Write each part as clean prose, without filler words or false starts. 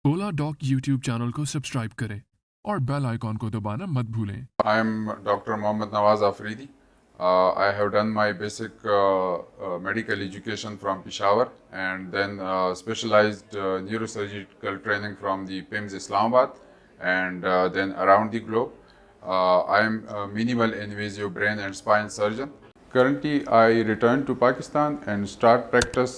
Oladoc YouTube channel को subscribe करें और बेल आइकॉन को दबाना मत भूलें। I am Dr. Mohammad Nawaz Afridi. I have done my basic medical education from Peshawar and then specialized neurosurgical training from the PIMS Islamabad and then around the globe. I am a minimal invasive brain and spine surgeon. Currently, I returned to Pakistan and start practice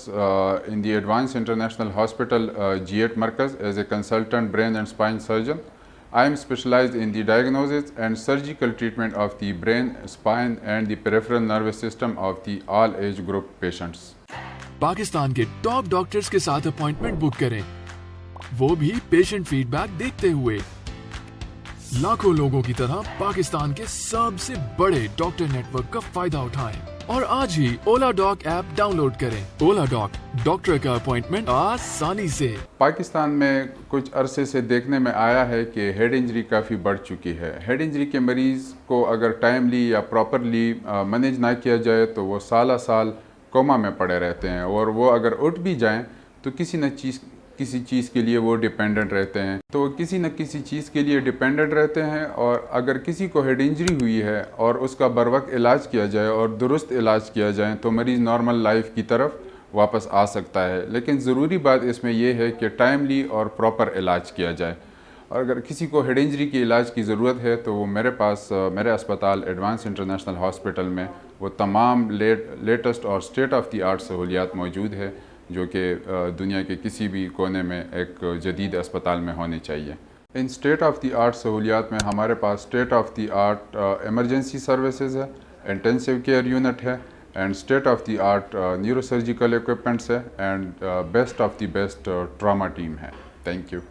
in the Advanced International Hospital G8 Markaz as a consultant brain and spine surgeon. I am specialized in the diagnosis and surgical treatment of the brain, spine and the peripheral nervous system of the all age group patients. Pakistan के top doctors के साथ appointment book करें, वो भी patient feedback देखते हुए। लाखों लोगों की तरह पाकिस्तान के सबसे बड़े डॉक्टर नेटवर्क का फायदा उठाएं और आज ही ओलाडॉक ऐप डाउनलोड करें। ओलाडॉक, डॉक्टर का अपॉइंटमेंट आसानी से। पाकिस्तान में कुछ अरसे से देखने में आया है कि हेड इंजरी काफ़ी बढ़ चुकी है। हेड इंजरी के मरीज़ को अगर टाइमली या प्रॉपरली मैनेज ना किया जाए तो वो साल कोमा में पड़े रहते हैं और वो अगर उठ भी जाएं तो किसी चीज़ के लिए वो डिपेंडेंट रहते हैं। तो किसी न किसी चीज़ के लिए डिपेंडेंट रहते हैं और अगर किसी को हेड इंजरी हुई है और उसका बरवक्त इलाज किया जाए और दुरुस्त इलाज किया जाए तो मरीज़ नॉर्मल लाइफ की तरफ वापस आ सकता है। लेकिन ज़रूरी बात इसमें यह है कि टाइमली और प्रॉपर इलाज किया जाए। और अगर किसी को हेड इंजरी के इलाज की ज़रूरत है तो वो मेरे अस्पताल एडवांस इंटरनेशनल हॉस्पिटल में वो तमाम लेटेस्ट और स्टेट ऑफ द आर्ट सहूलियात मौजूद है जो कि दुनिया के किसी भी कोने में एक जदीद अस्पताल में होनी चाहिए। In state of the art सहूलियात में हमारे पास state of the art emergency services है, इंटेंसिव केयर यूनिट है and state of the art neurosurgical equipments है and best of the best trauma team है। Thank you.